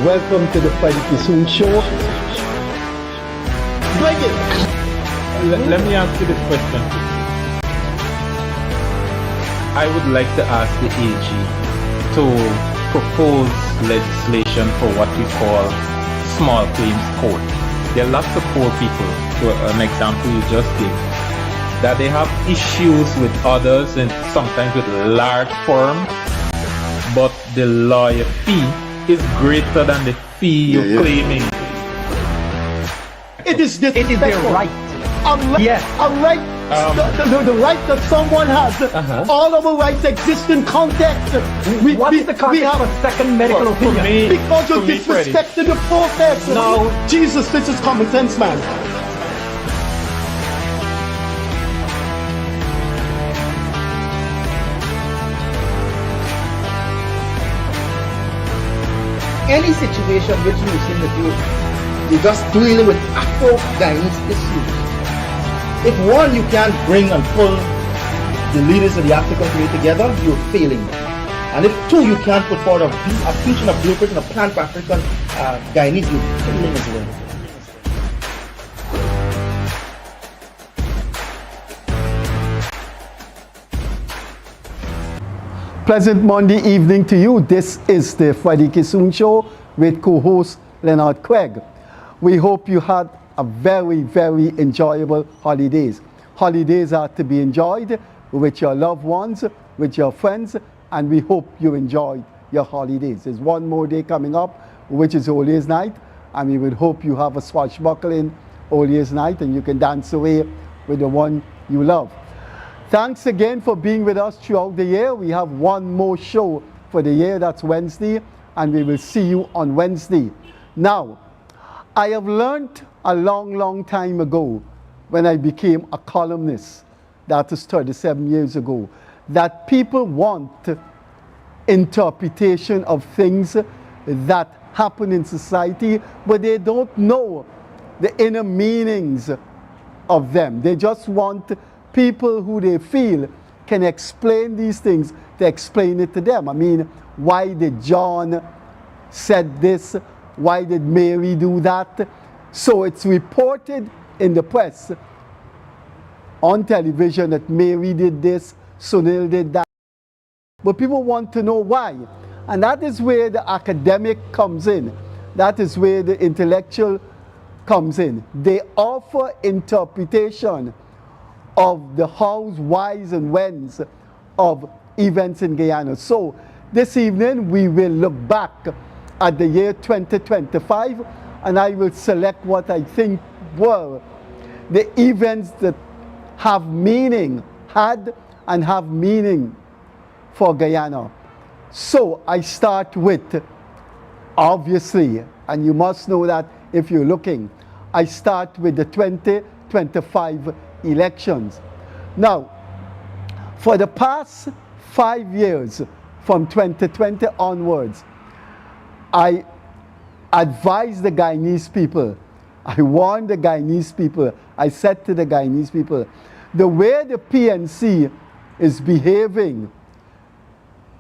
Welcome to the Freddie Kissoon Show. Bring it! Let me ask you this question. I would like to ask the AG to propose legislation for what we call small claims court. There are lots of poor people, to an example you just gave, that they have issues with others and sometimes with large firms, but the lawyer fee is greater than the fee you're claiming. It is disrespectful. It is their right. Yes. A right, the right that someone has. All of our rights exist in context. What is the context of a second medical opinion? Because you're disrespecting the process. No. Jesus, this is common sense, man. Any situation which you seem that you're just dealing with Afro-Guyanese issues. If one, you can't bring and pull the leaders of the African community together, you're failing. And if two, you can't put forward a vision, a blueprint, and a plan for African Guyanese, you're failing as well. Pleasant Monday evening to you. This is the Freddie Kissoon Show with co-host Leonard Craig. We hope you had a very, very enjoyable holidays. Holidays are to be enjoyed with your loved ones, with your friends, and we hope you enjoyed your holidays. There's one more day coming up, which is Old Year's Night, and we would hope you have a swashbuckling Old Year's Night and you can dance away with the one you love. Thanks again for being with us throughout the year. We have one more show for the year, that's Wednesday, and we will see you on Wednesday. Now, I have learned a long time ago when I became a columnist, that is 37 years ago, that people want interpretation of things that happen in society, but they don't know the inner meanings of them. They just want people who they feel can explain these things to explain it to them. I mean, why did John said this? Why did Mary do that? So it's reported in the press, on television, that Mary did this, Sunil did that. But people want to know why. And that is where the academic comes in. That is where the intellectual comes in. They offer interpretation of the hows, whys, and whens of events in Guyana. So this evening we will look back at the year 2025, and I will select what I think were the events that have meaning, had and have meaning for Guyana. So I start with, obviously, and you must know that if you're looking, I start with the 2025 elections. Now, for the past 5 years, from 2020 onwards, I advised the Guyanese people, I warned the Guyanese people, I said to the Guyanese people, the way the PNC is behaving,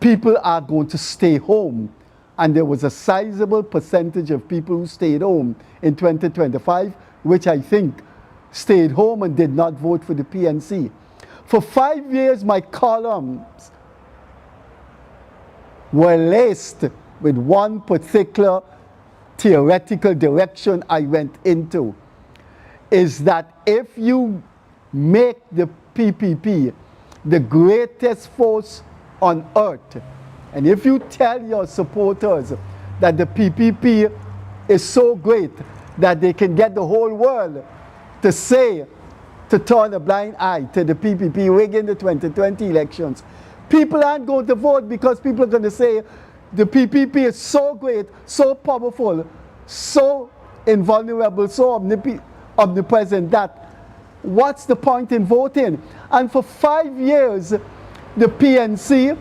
people are going to stay home. And there was a sizable percentage of people who stayed home in 2025, which I think stayed home and did not vote for the PNC. For 5 years, my columns were laced with one particular theoretical direction I went into, is that if you make the PPP the greatest force on earth, and if you tell your supporters that the PPP is so great that they can get the whole world to say, to turn a blind eye to the PPP rigging the 2020 elections, people aren't going to vote because people are going to say the PPP is so great, so powerful, so invulnerable, so omnipresent that what's the point in voting? And for 5 years, the PNC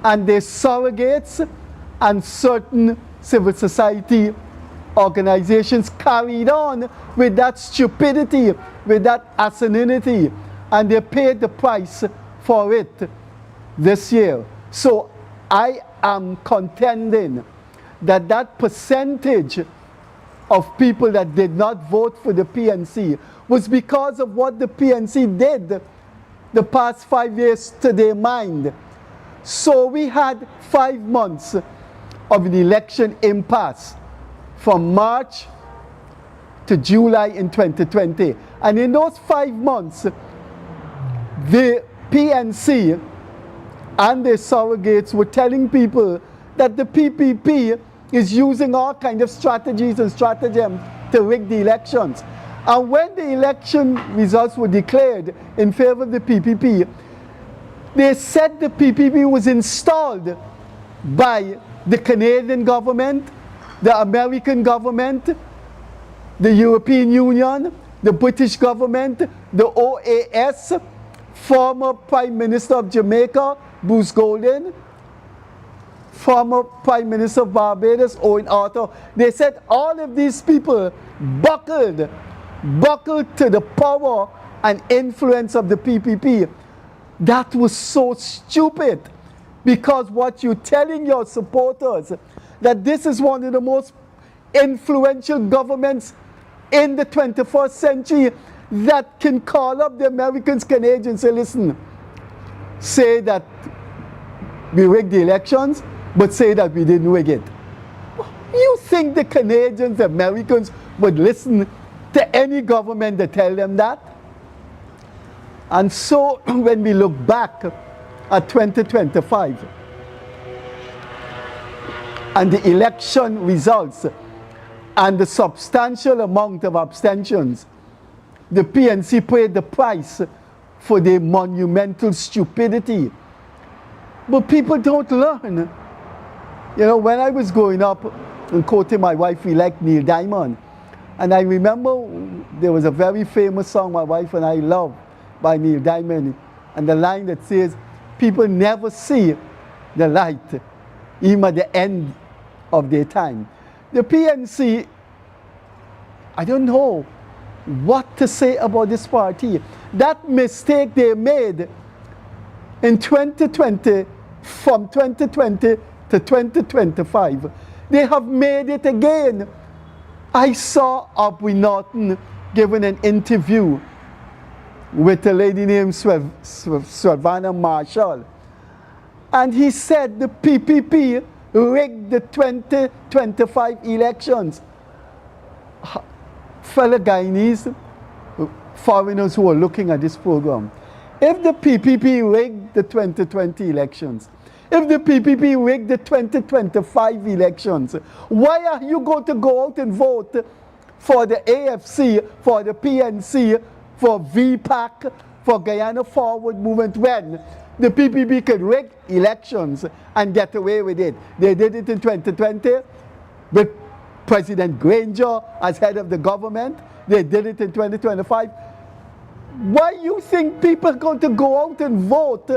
and their surrogates and certain civil society organizations carried on with that stupidity, with that asininity, and they paid the price for it this year. So I am contending that percentage of people that did not vote for the PNC was because of what the PNC did the past 5 years to their mind. So we had 5 months of an election impasse from March to July in 2020. And in those 5 months, the PNC and their surrogates were telling people that the PPP is using all kinds of strategies and stratagems to rig the elections. And when the election results were declared in favor of the PPP, they said the PPP was installed by the Canadian government, the American government, the European Union, the British government, the OAS, former Prime Minister of Jamaica, Bruce Golding, former Prime Minister of Barbados, Owen Arthur. They said all of these people buckled to the power and influence of the PPP. That was so stupid, because what you're telling your supporters, that this is one of the most influential governments in the 21st century that can call up the Americans, Canadians, say, listen, say that we rigged the elections, but say that we didn't rig it. You think the Canadians, the Americans would listen to any government that tell them that? And so when we look back at 2025 and the election results and the substantial amount of abstentions, the PNC paid the price for their monumental stupidity. But people don't learn. You know, when I was growing up and courting my wife, we liked Neil Diamond. And I remember there was a very famous song my wife and I loved by Neil Diamond. And the line that says, people never see the light, even at the end of their time. The PNC, I don't know what to say about this party. That mistake they made in 2020, from 2020 to 2025, they have made it again. I saw Aubrey Norton giving an interview with a lady named Sylvana Marshall. And he said the PPP rigged the 2025 elections. Fellow Guyanese, foreigners who are looking at this program, if the PPP rigged the 2020 elections, if the PPP rigged the 2025 elections, why are you going to go out and vote for the AFC, for the PNC, for VPAC, for Guyana Forward Movement, when the PPP could rig elections and get away with it? They did it in 2020 with President Granger as head of the government. They did it in 2025. Why you think people are going to go out and vote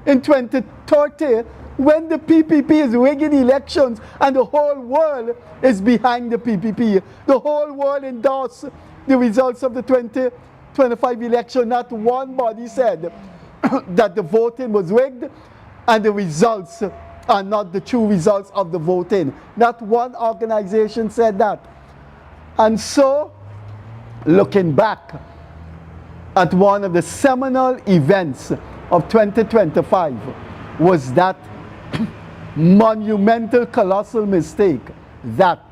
in 2030 when the PPP is rigging elections and the whole world is behind the PPP? The whole world endorsed the results of the 2025 election. Not one body said that the voting was rigged and the results are not the true results of the voting. Not one organization said that. And so, looking back at one of the seminal events of 2025 was that monumental, colossal mistake that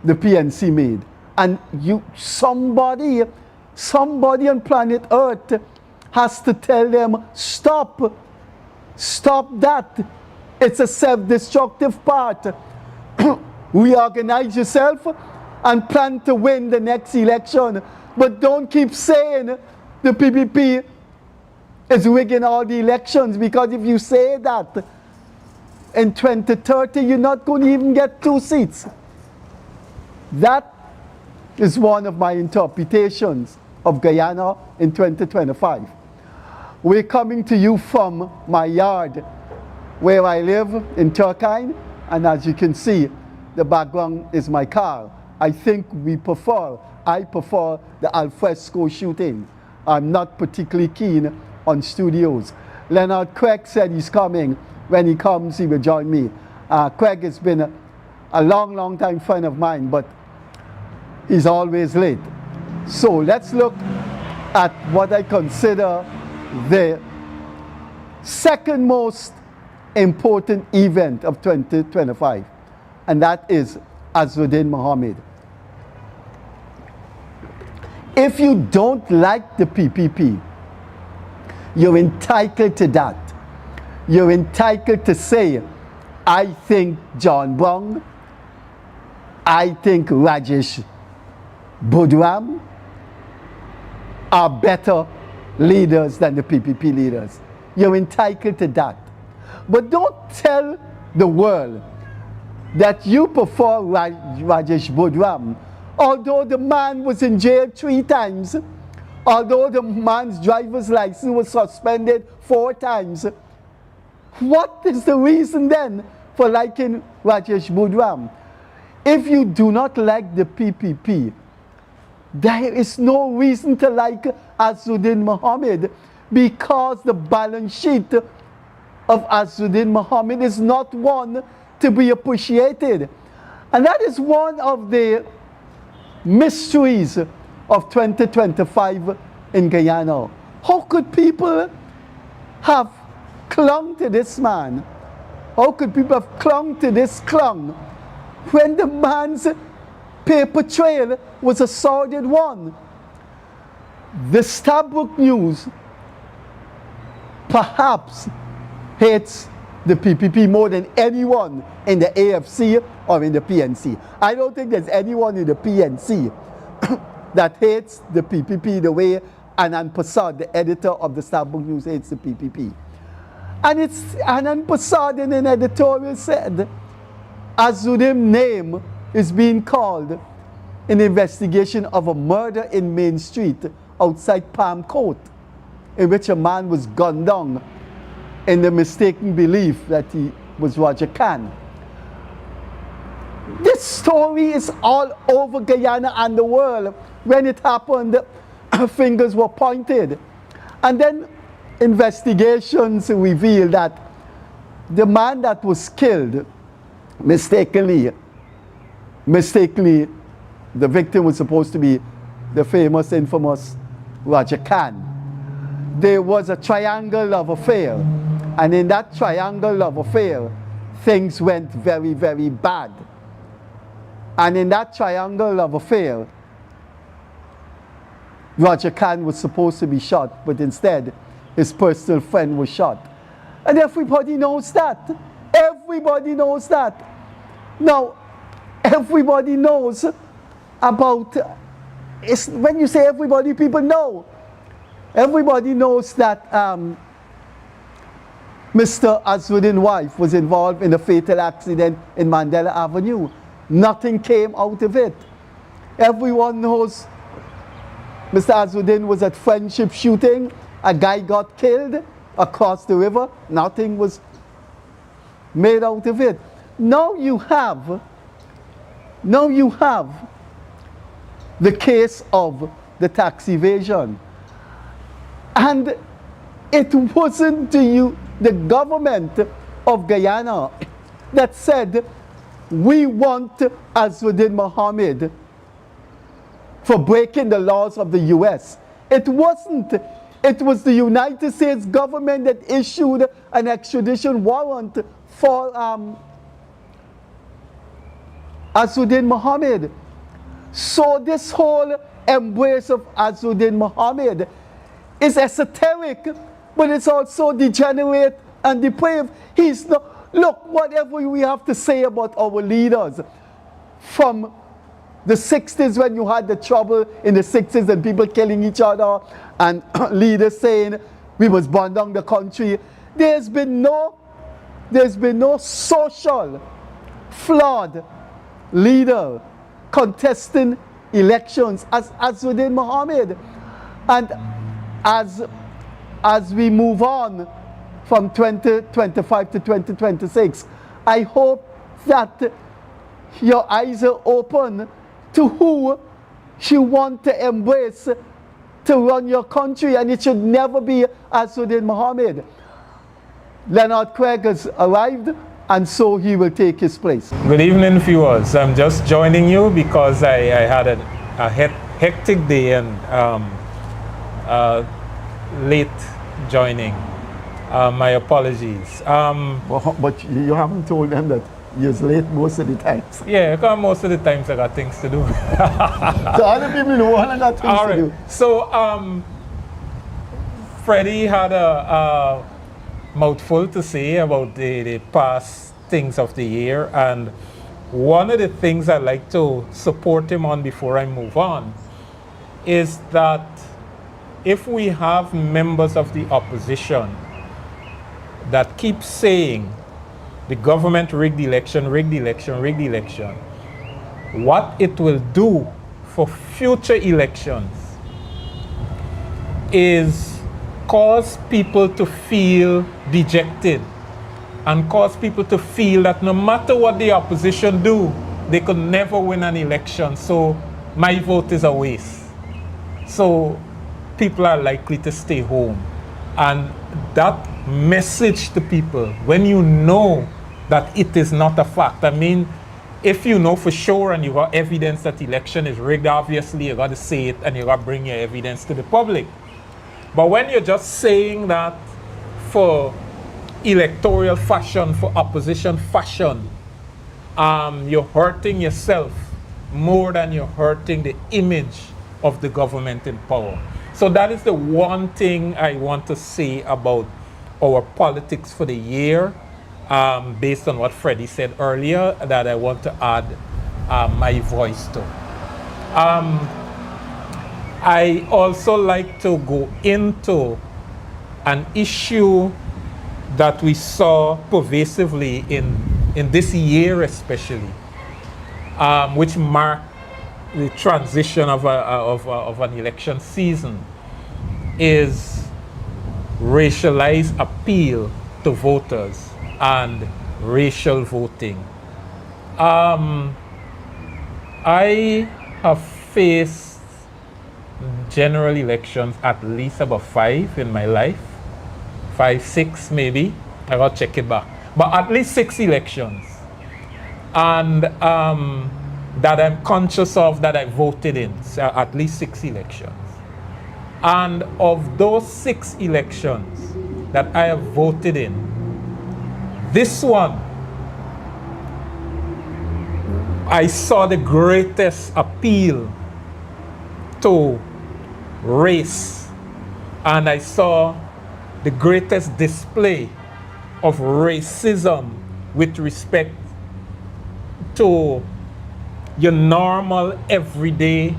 the PNC made. And somebody on planet Earth has to tell them, stop that. It's a self-destructive part. Reorganize yourself and plan to win the next election. But don't keep saying the PPP is rigging all the elections, because if you say that, in 2030 you're not going to even get 2 seats. That is one of my interpretations of Guyana in 2025. We're coming to you from my yard where I live in Turkine, and as you can see, the background is my car. I prefer the alfresco shooting. I'm not particularly keen on studios. Leonard Craig said he's coming. When he comes, he will join me. Craig has been a long, long time friend of mine, but he's always late. So let's look at what I consider the second most important event of 2025, and that is Azzuddin Mohammed. If you don't like the PPP, you're entitled to that. You're entitled to say, I think John Brown, I think Rajesh Budram are better leaders than the PPP leaders. You're entitled to that. But don't tell the world that you prefer Rajesh Budram, although the man was in jail 3 times, although the man's driver's license was suspended 4 times. What is the reason then for liking Rajesh Budram? If you do not like the PPP, there is no reason to like Azzuddin Mohammed, because the balance sheet of Azzuddin Mohammed is not one to be appreciated. And that is one of the mysteries of 2025 in Guyana. How could people have clung to this man? How could people have clung to this clown when the man's paper trail was a sordid one? The Starbuck News perhaps hates the PPP more than anyone in the AFC or in the PNC. I don't think there's anyone in the PNC that hates the PPP the way Anand Prasad, the editor of the Starbuck News, hates the PPP. And it's Anand Prasad in an editorial said, Azzuddin's name is being called in investigation of a murder in Main Street outside Palm Court, in which a man was gunned down in the mistaken belief that he was Roger Khan. This story is all over Guyana and the world. When it happened, fingers were pointed. And then investigations revealed that the man that was killed, mistakenly, the victim was supposed to be the famous, infamous Roger Khan. There was a triangle love affair. And in that triangle love affair, things went very, very bad. And in that triangle love affair, Roger Khan was supposed to be shot, but instead, his personal friend was shot. And everybody knows that. Everybody knows that. Now, everybody knows about, when you say everybody, people know. Everybody knows that Mr. Azzuddin's wife was involved in a fatal accident in Mandela Avenue. Nothing came out of it. Everyone knows Mr. Azzuddin was at Friendship shooting. A guy got killed across the river. Nothing was made out of it. Now you have the case of the tax evasion. And it wasn't the government of Guyana that said, we want Azzuddin Mohammed for breaking the laws of the US. It wasn't. It was the United States government that issued an extradition warrant for Azzuddin Mohammed. So this whole embrace of Azzuddin Mohammed is esoteric, but it's also degenerate and depraved. He's not. Look, whatever we have to say about our leaders, from the 60s when you had the trouble in the 60s and people killing each other and leaders saying we must burn down the country, there's been no social flawed leader contesting elections as Azzuddin Mohammed. And as we move on from 2025 to 2026, I hope that your eyes are open to who you want to embrace to run your country, and it should never be Azzuddin Mohammed. Leonard Craig has arrived, and so he will take his place. Good evening, viewers. I'm just joining you because I had a hectic day and late joining. My apologies. But you haven't told them that you're late most of the times. Yeah, because most of the times I got things to do. So other people know I got things All to right. do. So, Freddie had a mouthful to say about the past things of the year, and one of the things I'd like to support him on before I move on is that if we have members of the opposition that keep saying the government rigged the election, rigged the election, rigged the election, what it will do for future elections is cause people to feel dejected and cause people to feel that no matter what the opposition do, they could never win an election, so my vote is a waste. So people are likely to stay home. And that message to people, when you know that it is not a fact, I mean, if you know for sure and you got evidence that the election is rigged, obviously you got to say it and you got to bring your evidence to the public. But when you're just saying that for electoral fashion, for opposition fashion, you're hurting yourself more than you're hurting the image of the government in power. So that is the one thing I want to say about our politics for the year, based on what Freddie said earlier, that I want to add my voice to. I also like to go into an issue that we saw pervasively in this year especially, which marked the transition of an election season, is racialized appeal to voters and racial voting. I have faced general elections at least about 5 in my life, 5, 6 maybe. I gotta check it back, but at least 6 elections, and that I'm conscious of that I voted in. So at least 6 elections, and of those 6 elections that I have voted in, this one I saw the greatest appeal to race, and I saw the greatest display of racism with respect to your normal everyday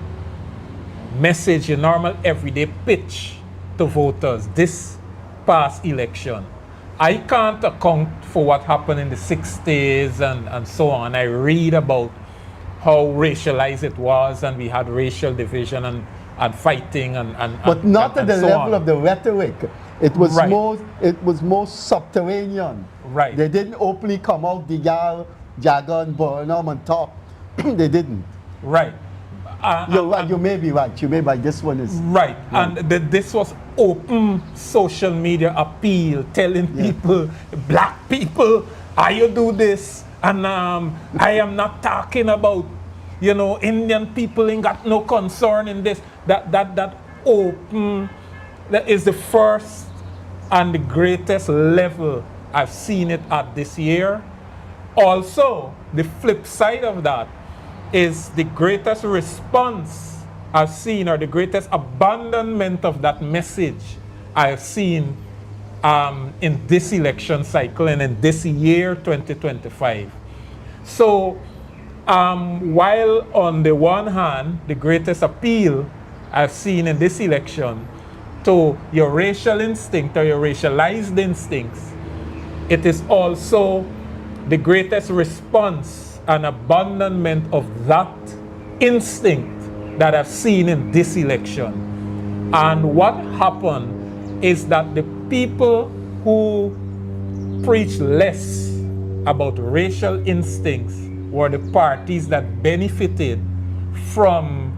message, your normal everyday pitch to voters this past election. I can't account for what happened in the 60s and so on. I read about how racialized it was, and we had racial division and fighting But not at the so level on. of the rhetoric. It was Right. more subterranean. Right. They didn't openly come out, the Jagger and Burnham and talk. They didn't. Right. You're right. You may be right. You may be right. This one is Right, and this was open social media appeal, telling people, black people, you do this, and I am not talking about, Indian people ain't got no concern in this. That open, that is the first and the greatest level I've seen it at this year. Also, the flip side of that is the greatest response I've seen, or the greatest abandonment of that message I've seen in this election cycle and in this year 2025. So while on the one hand, the greatest appeal I've seen in this election to your racial instinct or your racialized instincts, it is also the greatest response and abandonment of that instinct that I've seen in this election. And what happened is that the people who preach less about racial instincts were the parties that benefited from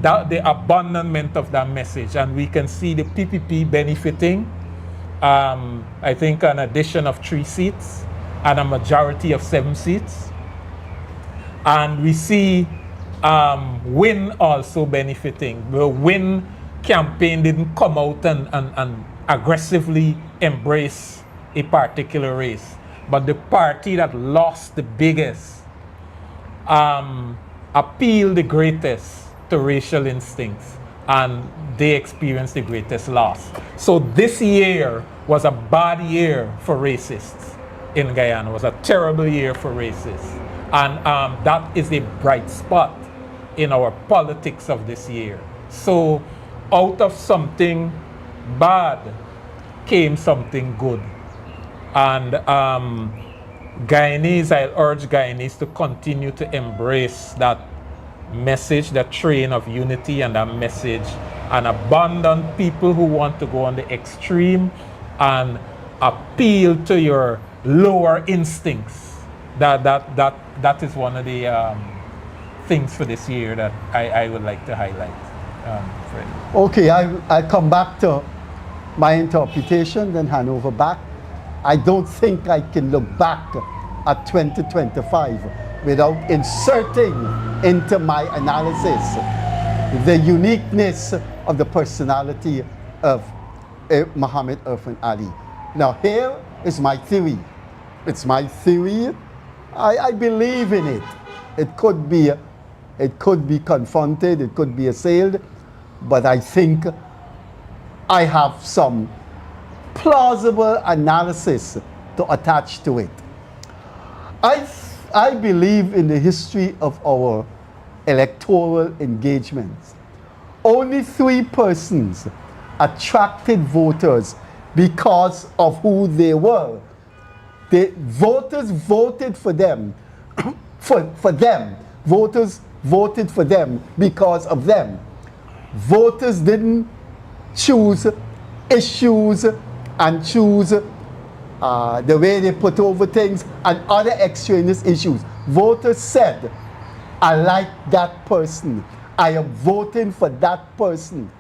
the abandonment of that message. And we can see the PPP benefiting, I think an addition of 3 seats. and a majority of 7 seats. And we see Win also benefiting. The Win campaign didn't come out and aggressively embrace a particular race. But the party that lost the biggest appealed the greatest to racial instincts, and they experienced the greatest loss. So this year was a bad year for racists in Guyana. It was a terrible year for racists. And that is a bright spot in our politics of this year. So out of something bad came something good. And Guyanese, I urge Guyanese to continue to embrace that message, that train of unity and that message, and abandon people who want to go on the extreme and appeal to your lower instincts. That is one of the things for this year that I would like to highlight. Freddie. Okay, I'll come back to my interpretation, then hand over back. I don't think I can look back at 2025 without inserting into my analysis the uniqueness of the personality of Muhammad Irfan Ali. Now here is my theory. It's my theory. I believe in it. It could be confronted, it could be assailed, but I think I have some plausible analysis to attach to it. I believe in the history of our electoral engagements. Only 3 persons attracted voters because of who they were. The voters voted for them, for them. Voters voted for them because of them. Voters didn't choose issues and choose the way they put over things and other extraneous issues. Voters said, I like that person. I am voting for that person.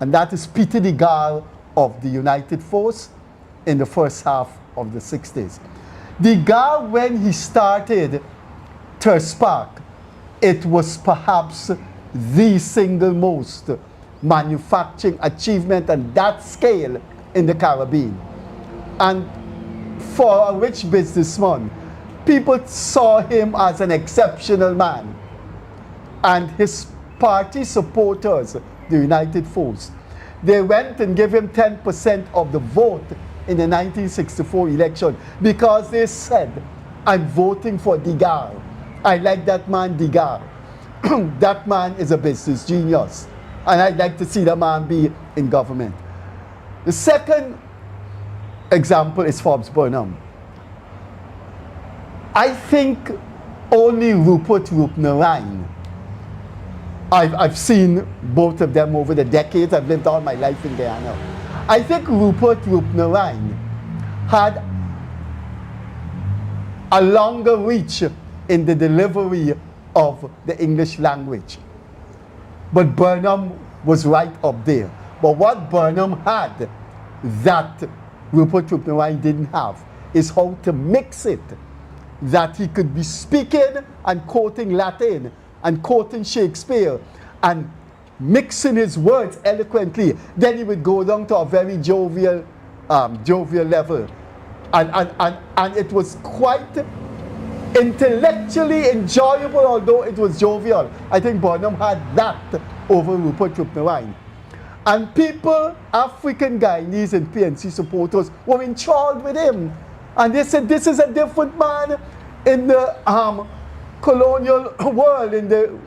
And that is Peter de Gaulle of the United Force in the first half of the 60s. De Gaulle, when he started Terspark, it was perhaps the single most manufacturing achievement on that scale in the Caribbean. And for a rich businessman, people saw him as an exceptional man. And his party supporters, the United Force, they went and gave him 10% of the vote in the 1964 election because they said, I'm voting for de Gaulle. I like that man, de Gaulle. That man is a business genius. And I'd like to see that man be in government. The second example is Forbes Burnham. I think only Rupert Roopnarine. I've seen both of them over the decades. I've lived all my life in Guyana. I think Rupert Roopnarine had a longer reach in the delivery of the English language. But Burnham was right up there. But what Burnham had that Rupert Roopnarine didn't have is how to mix it. That he could be speaking and quoting Latin and quoting Shakespeare and mixing his words eloquently. Then he would go down to a very jovial level. And it was quite intellectually enjoyable, although it was jovial. I think Burnham had that over Rupert Roopnarine. And people, African Guyanese and PNC supporters, were enthralled with him. And they said, this is a different man in the colonial world, in the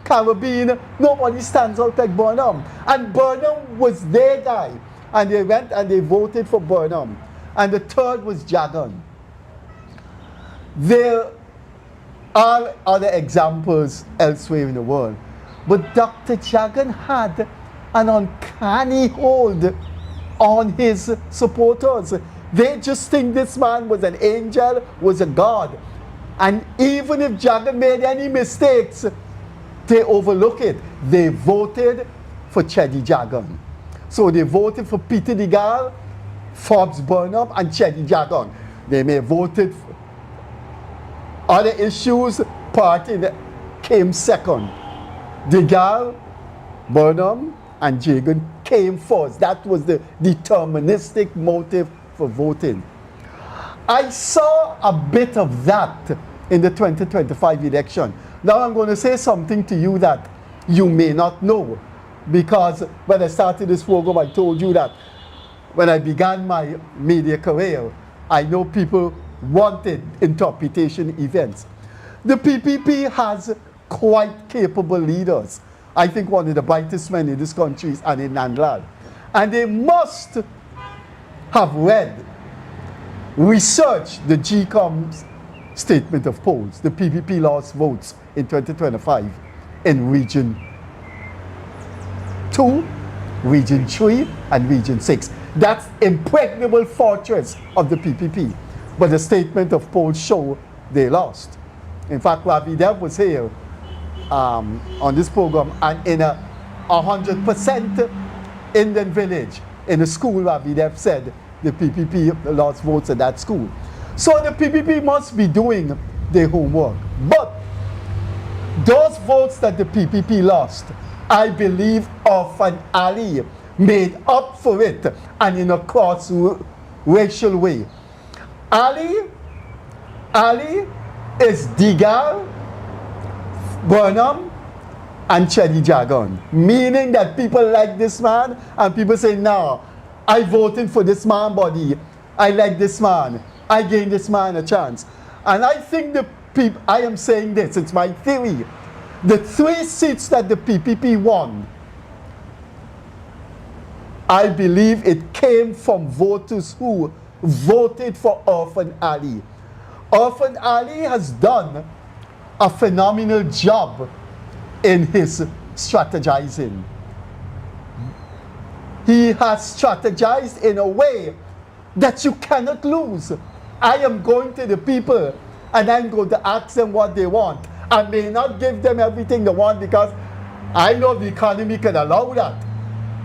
Caribbean. Nobody stands out like Burnham. And Burnham was their guy. And they went and they voted for Burnham. And the third was Jagan. There are other examples elsewhere in the world. But Dr. Jagan had an uncanny hold on his supporters. They just think this man was an angel, was a god. And even if Jagan made any mistakes, they overlook it. They voted for Chedi Jagan. So they voted for Peter de Gaulle, Forbes Burnham, and Chedi Jagan. They may have voted for other issues, party that came second. Degal, Burnham, and Jagan came first. That was the deterministic motive for voting. I saw a bit of that in the 2025 election. Now I'm going to say something to you that you may not know, because when I started this program, I told you that when I began my media career, I know people wanted interpretation events. The PPP has quite capable leaders. I think one of the brightest men in this country is Anil Nandlal. And they must have read, researched the GCOM's statement of polls. The PPP lost votes in 2025 in Region 2, Region 3, and Region 6. That's impregnable fortress of the PPP. But the statement of polls show they lost. In fact, Ravi Dev was here on this program, and in a 100% Indian village, in a school, Ravi Dev said the PPP lost votes at that school. So the PPP must be doing their homework. But those votes that the PPP lost, I believe Orphan Ali made up for it, and in a cross-racial way. Ali is Degal, Burnham, and Chedi Jagan, meaning that people like this man, and people say, no, I voted for this man, buddy. I like this man. I gave this man a chance. And I think the people, I am saying this, it's my theory. The 3 seats that the PPP won, I believe it came from voters who voted for Orphan Ali. Orphan Ali has done a phenomenal job in his strategizing. He has strategized in a way that you cannot lose. I am going to the people and I'm going to ask them what they want. I may not give them everything they want because I know the economy can allow that.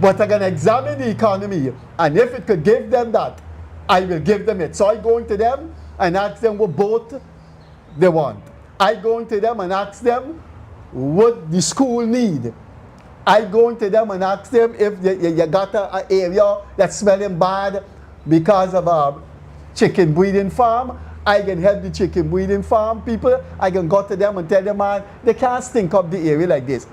But I'm going to examine the economy, and if it could give them that, I will give them it. So I go into them and ask them what boat they want. I go into them and ask them what the school need. I go into them and ask them if you got an area that's smelling bad because of a chicken breeding farm. I can help the chicken breeding farm people. I can go to them and tell them, man, they can't stink up the area like this.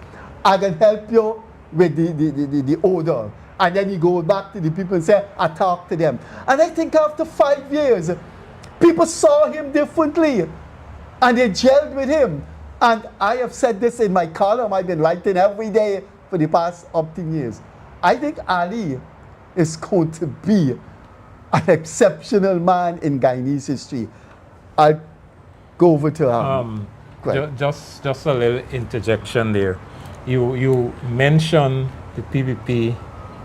I can help you with the odor. And then he goes back to the people and say, I talk to them. And I think after 5 years, people saw him differently. And they gelled with him. And I have said this in my column. I've been writing every day for the past 10 years. I think Ali is going to be an exceptional man in Guyanese history. I'll go over to just a little interjection there. You mentioned the PPP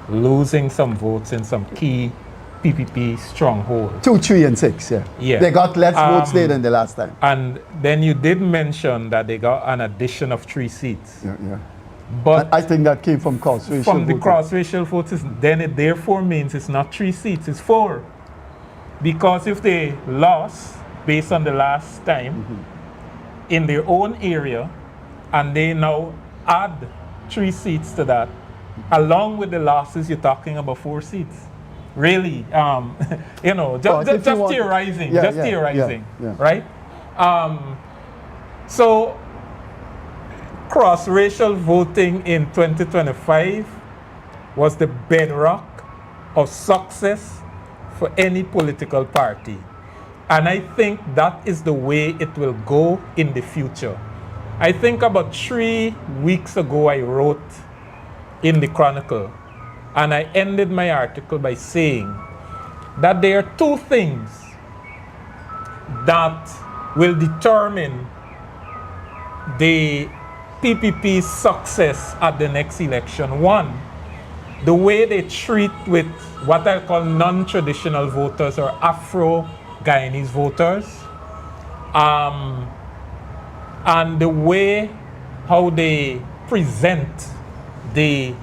losing some votes in some key PPP strongholds. 2, 3, and 6, yeah. Yeah. They got less votes there than the last time. And then you did mention that they got an addition of 3 seats. Yeah. But I think that came from cross-racial From the voting. cross-racial votes, then it therefore means it's not 3 seats, it's 4. Because if they lost, based on the last time, in their own area, and they now add 3 seats to that, along with the losses, you're talking about 4 seats. Really, just theorizing, right? So, cross-racial voting in 2025 was the bedrock of success for any political party. And I think that is the way it will go in the future. I think about 3 weeks ago I wrote in the Chronicle, and I ended my article by saying that there are 2 things that will determine the PPP's success at the next election. 1, the way they treat with what I call non-traditional voters or Afro-Guyanese voters, and the way how they present the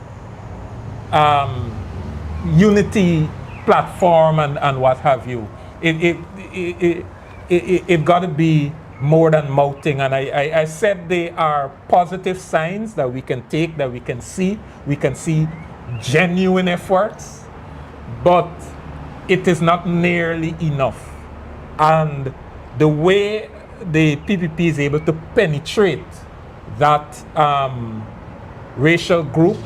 unity platform and what have you. it got to be more than mouthing. And I said they are positive signs that we can take, that we can see. We can see genuine efforts, but it is not nearly enough. And the way the PPP is able to penetrate that racial group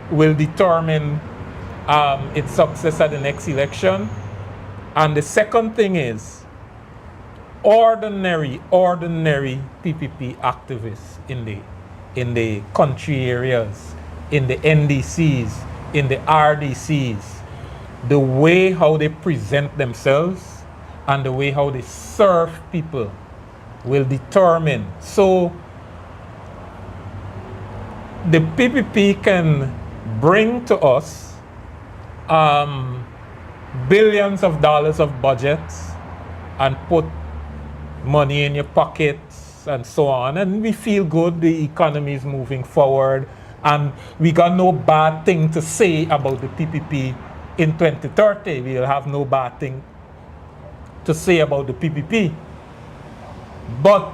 will determine its success at the next election. And the second thing is ordinary PPP activists in the country areas, in the NDCs, in the RDCs, the way how they present themselves and the way how they serve people will determine. So the PPP can bring to us billions of dollars of budgets and put money in your pockets and so on, and we feel good, the economy is moving forward, and we got no bad thing to say about the PPP in 2030. We'll have no bad thing to say about the PPP. But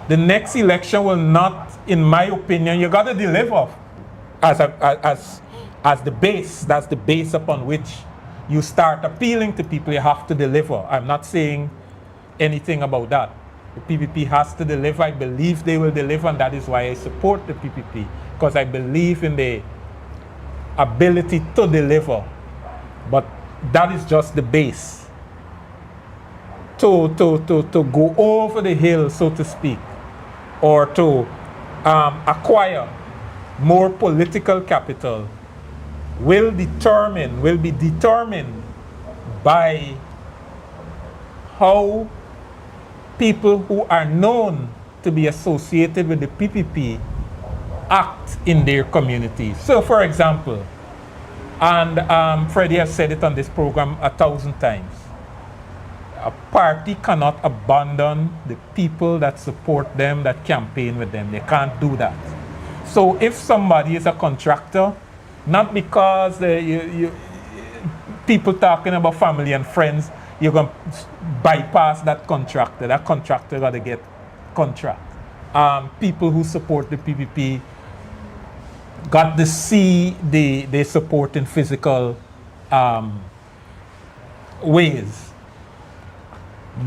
the next election will not, in my opinion, you got to deliver as the base. That's the base upon which you start appealing to people. You have to deliver. I'm not saying anything about that. The PPP has to deliver. I believe they will deliver, and that is why I support the PPP, because I believe in the ability to deliver. But that is just the base. To go over the hill, so to speak, or to acquire more political capital will be determined by how people who are known to be associated with the PPP act in their communities. So, for example, and Freddie has said it on this program 1,000 times, a party cannot abandon the people that support them, that campaign with them. They can't do that. So if somebody is a contractor, not because people talking about family and friends, you're going to bypass that contractor. That contractor got to get contract. People who support the PPP got to see they support in physical ways.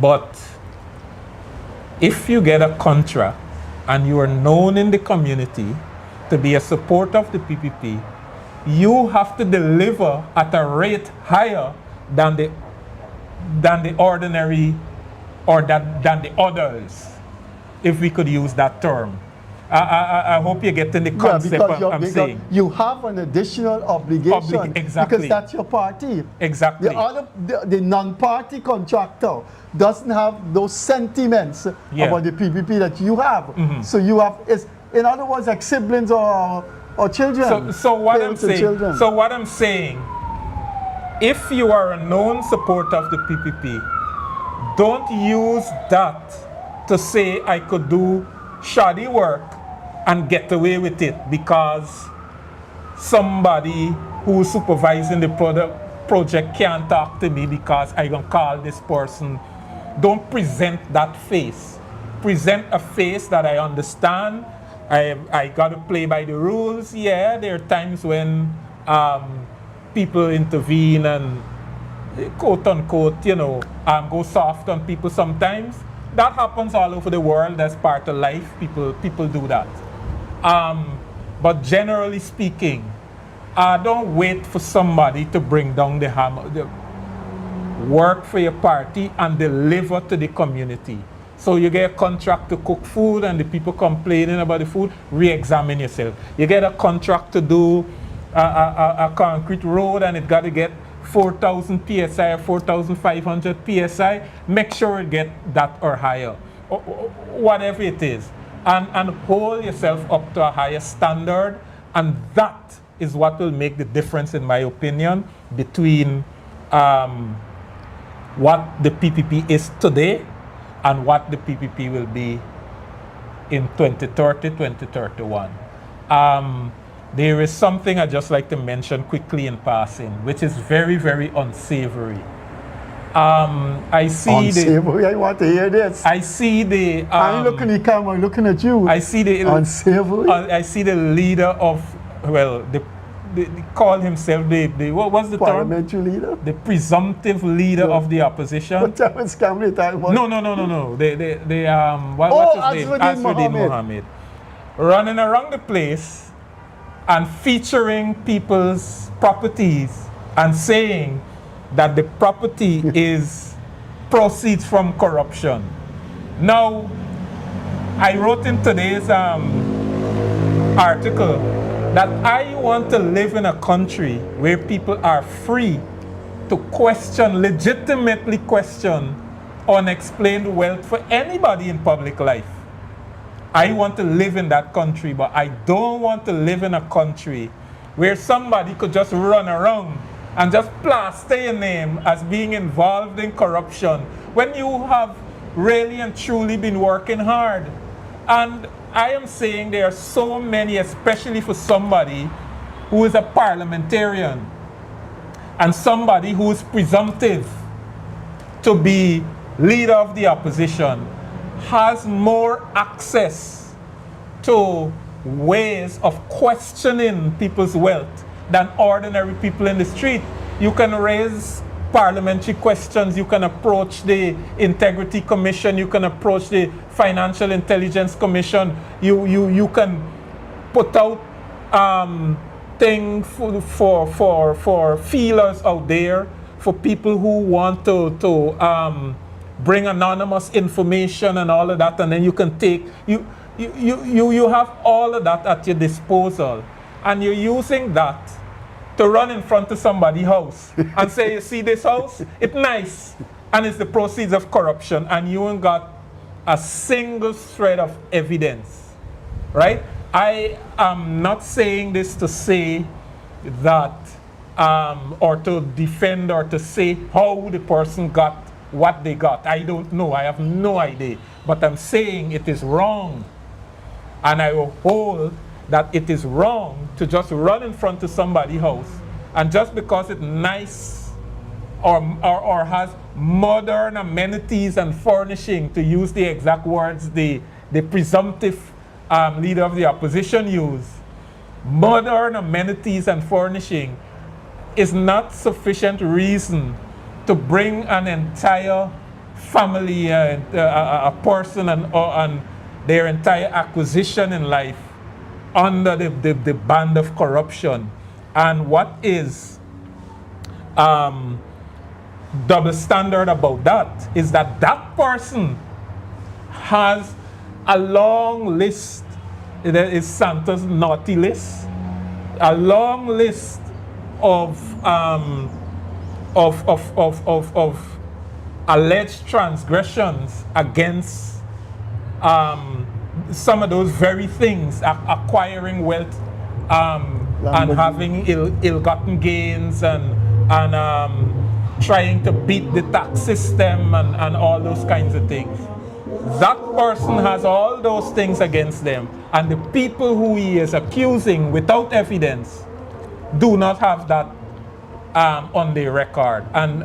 But if you get a contract and you are known in the community to be a supporter of the PPP, you have to deliver at a rate higher than the ordinary, or than the others, if we could use that term. I hope you're getting the concept I'm saying. You have an additional obligation exactly. Because that's your party. Exactly. The non-party contractor doesn't have those sentiments about the PPP that you have. Mm-hmm. So you have, in other words, like siblings or children. So what I'm saying, if you are a known supporter of the PPP, don't use that to say I could do shoddy work and get away with it because somebody who's supervising the project can't talk to me because I gonna call this person. Don't present that face. Present a face that I understand. I gotta play by the rules. Yeah, there are times when people intervene and quote unquote, go soft on people sometimes. That happens all over the world. That's part of life. People do that. But generally speaking, don't wait for somebody to bring down the hammer. Work for your party and deliver to the community. So you get a contract to cook food and the people complaining about the food, re-examine yourself. You get a contract to do a concrete road and it got to get 4,000 PSI or 4,500 PSI, make sure it get that or higher, or whatever it is. And hold yourself up to a higher standard, and that is what will make the difference, in my opinion, between what the PPP is today and what the PPP will be in 2030, 2031. There is something I'd just like to mention quickly in passing, which is very, very unsavory. I see Unsavory, I want to hear this. I see the. I'm looking at the camera, I'm looking at you. I see the. Unsavory. I see the leader of, well, they call himself the what was the Parliamentary term? leader. The presumptive leader of the opposition. What time is Camry time? No. What's his name? Azwaddin Mohammed. Running around the place and featuring people's properties and saying that the property is proceeds from corruption. Now, I wrote in today's article that I want to live in a country where people are free to question, legitimately question, unexplained wealth for anybody in public life. I want to live in that country, but I don't want to live in a country where somebody could just run around and just plaster your name as being involved in corruption when you have really and truly been working hard. And I am saying there are so many, especially for somebody who is a parliamentarian and somebody who is presumptive to be leader of the opposition, has more access to ways of questioning people's wealth than ordinary people in the street. You can raise parliamentary questions, you can approach the Integrity Commission, you can approach the Financial Intelligence Commission, you can put out things for feelers out there for people who want to bring anonymous information and all of that, and then you can take, you have all of that at your disposal, and you're using that to run in front of somebody's house and say, you see this house? It's nice, and it's the proceeds of corruption, and you ain't got a single thread of evidence, right? I am not saying this to say that, or to defend or to say how the person got what they got. I don't know. I have no idea. But I'm saying it is wrong. And I will hold that it is wrong to just run in front of somebody's house and just because it's nice or has modern amenities and furnishing, to use the exact words the presumptive leader of the opposition used, modern amenities and furnishing is not sufficient reason to bring an entire family, a person and their entire acquisition in life under the band of corruption. And what is double standard about that is that that person has a long list. It is Santa's naughty list, a long list of alleged transgressions against some of those very things, acquiring wealth and having ill-gotten gains and trying to beat the tax system and all those kinds of things. That person has all those things against them, and the people who he is accusing without evidence do not have that on their record, and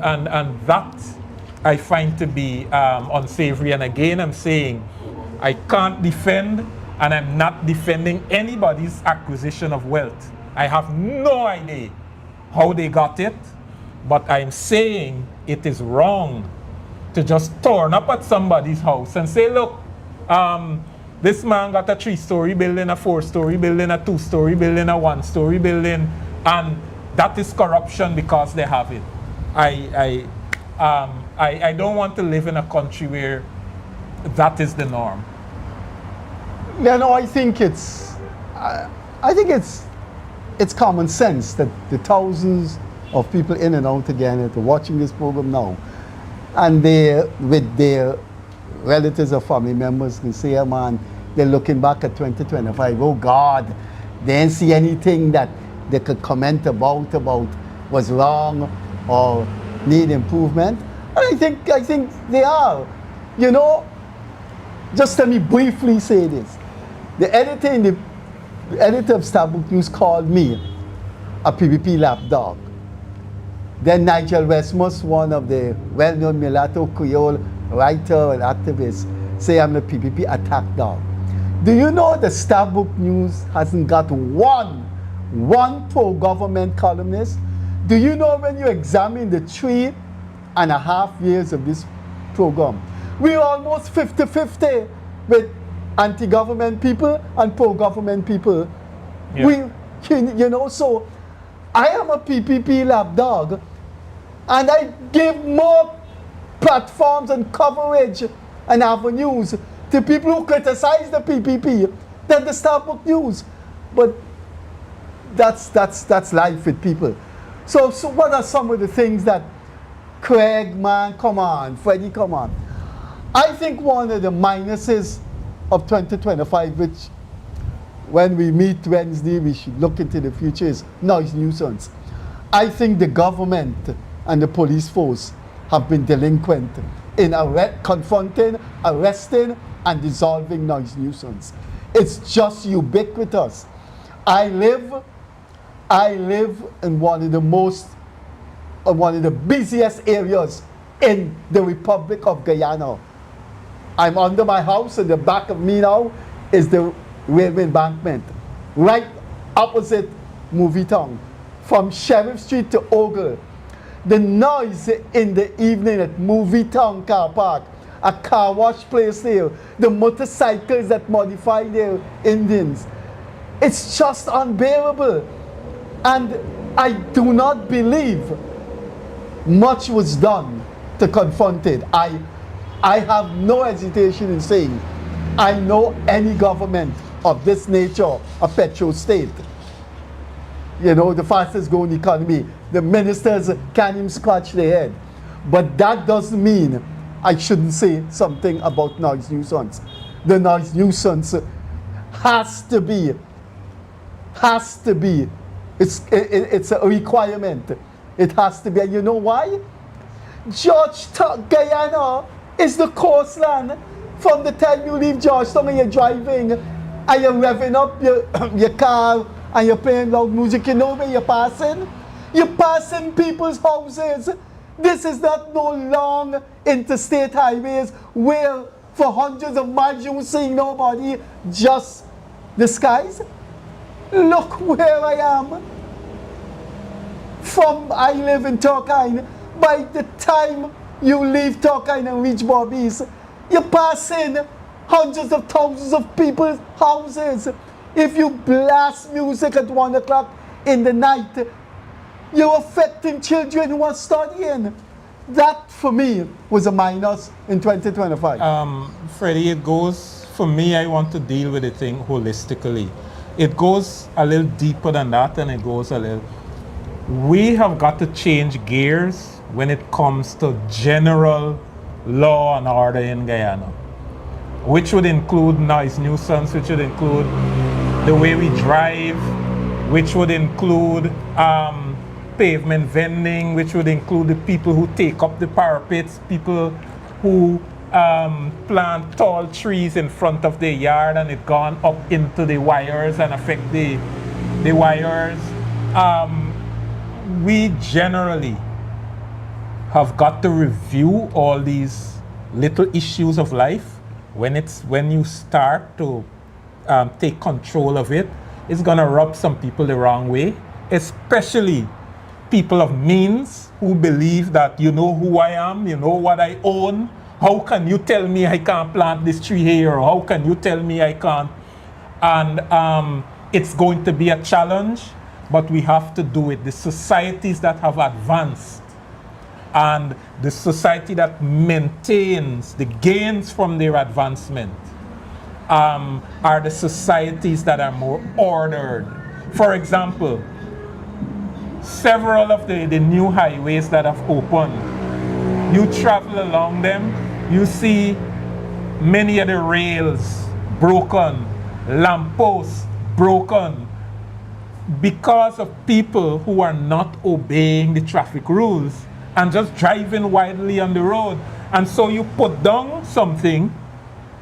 that I find to be unsavory. And again, I'm saying I can't defend, and I'm not defending anybody's acquisition of wealth. I have no idea how they got it, but I'm saying it is wrong to just turn up at somebody's house and say, look, this man got a 3-story building, a 4-story building, a 2-story building, a 1-story building, and that is corruption because they have it. I don't want to live in a country where that is the norm. Yeah, no, I think it's common sense that the thousands of people in and out again that are watching this program now, and they, with their relatives or family members, can say, oh man, they're looking back at 2025, oh God, they didn't see anything that they could comment about was wrong or need improvement. And I think they are. You know, just let me briefly say this. The editor of Starbook News called me a PPP lapdog. Then Nigel Westmus, one of the well-known mulatto Creole writer and activist, say I'm the PPP attack dog. Do you know the Starbook News hasn't got one pro-government columnist? Do you know when you examine the 3.5 years of this program, we're almost 50-50 with anti-government people and pro-government people. Yeah. So I am a PPP lapdog, and I give more platforms and coverage and avenues to people who criticize the PPP than the Starbook News. But that's life with people. So what are some of the things that Craig, man, come on, Freddie, come on. I think one of the minuses of 2025, which when we meet Wednesday, we should look into the future, is noise nuisance. I think the government and the police force have been delinquent in confronting, arresting, and dissolving noise nuisance. It's just ubiquitous. I live in one of the busiest areas in the Republic of Guyana. I'm under my house, and the back of me now is the railway embankment, right opposite Movie Town, from Sheriff Street to Ogle. The noise in the evening at Movie Town car park, a car wash place there, the motorcycles that modify their engines, it's just unbearable. And I do not believe much was done to confront it. I have no hesitation in saying I know any government of this nature, a petro state, the fastest growing economy, the ministers can't even scratch their head. But that doesn't mean I shouldn't say something about noise nuisance. The noise nuisance has to be. It's a requirement. It has to be. And you know why? Guyana is the coastline. From the time you leave Georgetown and you're driving and you're revving up your car and you're playing loud music, you know where you're passing? You're passing people's houses. This is not no long interstate highways where for hundreds of miles you will see nobody, just the skies. Look where I am. I live in Turkine. By the time you leave Turkine and reach Bobby's, you're passing hundreds of thousands of people's houses. If you blast music at 1 o'clock in the night, you're affecting children who are studying. That, for me, was a minus in 2025. Freddie, it goes, for me, I want to deal with the thing holistically. It goes a little deeper than that, and it goes a little... We have got to change gears when it comes to general law and order in Guyana, which would include noise nuisance, which would include the way we drive, which would include pavement vending, which would include the people who take up the parapets, people who plant tall trees in front of their yard and it gone up into the wires and affect the wires. We generally have got to review all these little issues of life. When you start to take control of it, it's gonna rub some people the wrong way, especially people of means who believe that you know who I am, you know what I own. How can you tell me I can't plant this tree here? Or how can you tell me I can't? And it's going to be a challenge, but we have to do it. The societies that have advanced and the society that maintains the gains from their advancement are the societies that are more ordered. For example, several of the new highways that have opened, you travel along them, you see many of the rails broken, lampposts broken, because of people who are not obeying the traffic rules and just driving wildly on the road. And so you put down something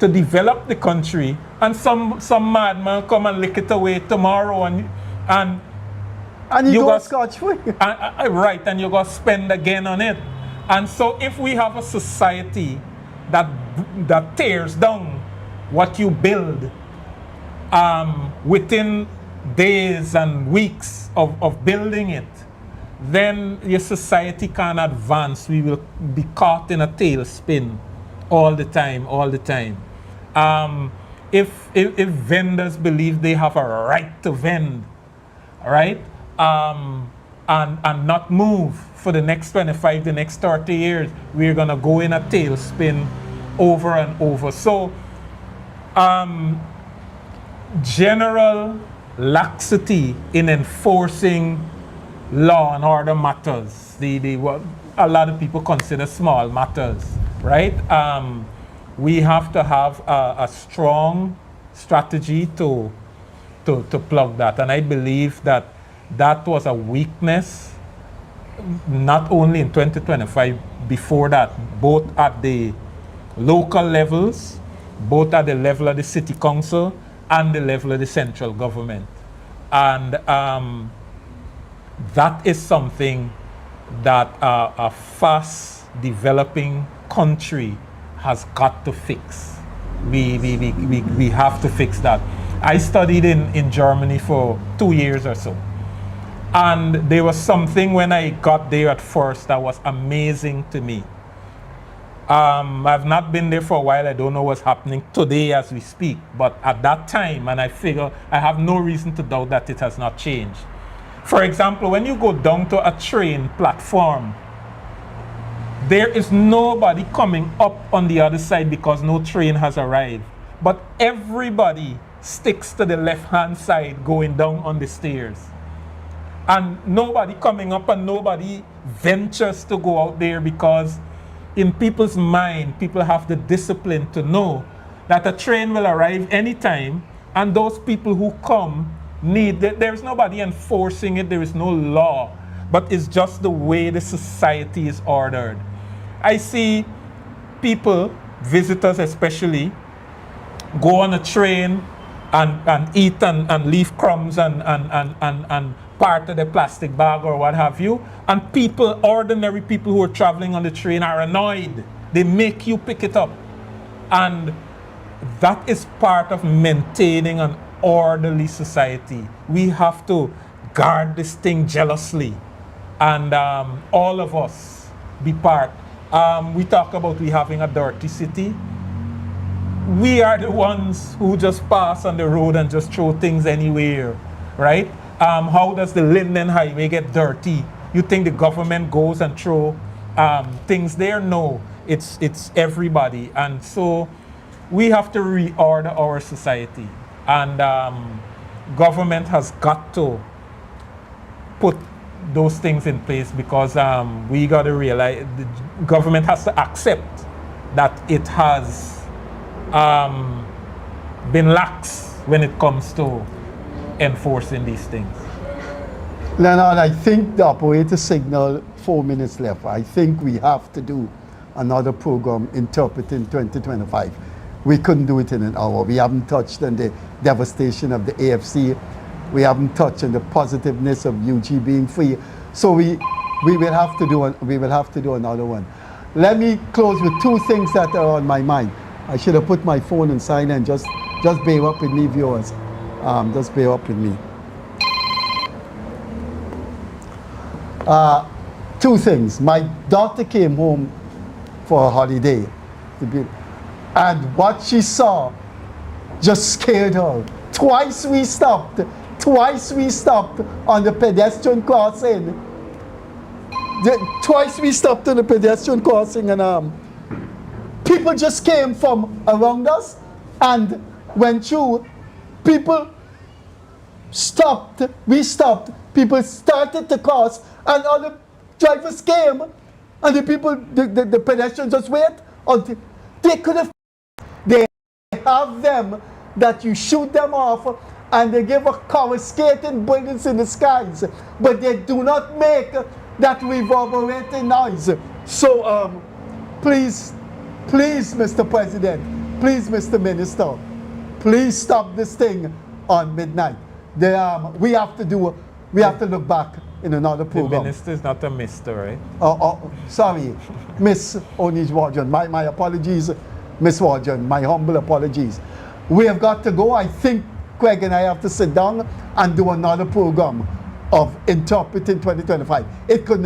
to develop the country, and some madman come and lick it away tomorrow, and And he you goes got scotch-free. right, and you got to spend again on it. And so if we have a society that tears down what you build within days and weeks of building it, then your society can't advance. We will be caught in a tailspin all the time. If vendors believe they have a right to vend, right, and not move for the next 25, the next 30 years, we're gonna go in a tailspin over and over. So, general laxity in enforcing law and order matters, what a lot of people consider small matters, right? We have to have a strong strategy to plug that, and I believe that was a weakness, not only in 2025, before that, both at the local levels, both at the level of the city council and the level of the central government. And that is something that a fast developing country has got to fix. We have to fix that. I studied in Germany for 2 years or so. And there was something when I got there at first that was amazing to me. I've not been there for a while. I don't know what's happening today as we speak. But at that time, and I figure I have no reason to doubt that it has not changed. For example, when you go down to a train platform, there is nobody coming up on the other side because no train has arrived. But everybody sticks to the left-hand side going down on the stairs. And nobody coming up and nobody ventures to go out there, because in people's mind, people have the discipline to know that a train will arrive anytime, and those people who come there's nobody enforcing it, there is no law, but it's just the way the society is ordered. I see people, visitors especially, go on a train and eat and leave crumbs and part of the plastic bag or what have you, and people, ordinary people who are traveling on the train, are annoyed. They make you pick it up. And that is part of maintaining an orderly society. We have to guard this thing jealously, and all of us be part. We talk about we having a dirty city. We are the ones who just pass on the road and just throw things anywhere, right? How does the Linden Highway get dirty? You think the government goes and throw things there? No, it's everybody. And so we have to reorder our society. And government has got to put those things in place, because we got to realize the government has to accept that it has been lax when it comes to enforcing these things. Leonard, I think the operator signaled 4 minutes left. I think we have to do another program interpreting 2025. We couldn't do it in an hour. We haven't touched on the devastation of the AFC. We haven't touched on the positiveness of UG being free. So we will have to do another one. Let me close with 2 things that are on my mind. I should have put my phone on silent. Just bear up with me, viewers. Just bear up with me. 2 things. My daughter came home for a holiday, and what she saw just scared her. Twice we stopped on the pedestrian crossing. Twice we stopped on the pedestrian crossing, and people just came from around us and went through. People stopped, we stopped, people started to cross, and other drivers came, and the pedestrians just wait until they could have. They have them that you shoot them off, and they give a coruscating bullets in the skies, but they do not make that reverberating noise. So please, Mr. President, please, Mr. Minister, please stop this thing on midnight. We have to do we have to look back in another The program. minister is not a mister, right? Sorry, Miss Onish Warjan. My apologies, Miss Warjan. My humble apologies. We have got to go. I think Craig and I have to sit down and do another program of Interpreting 2025. It could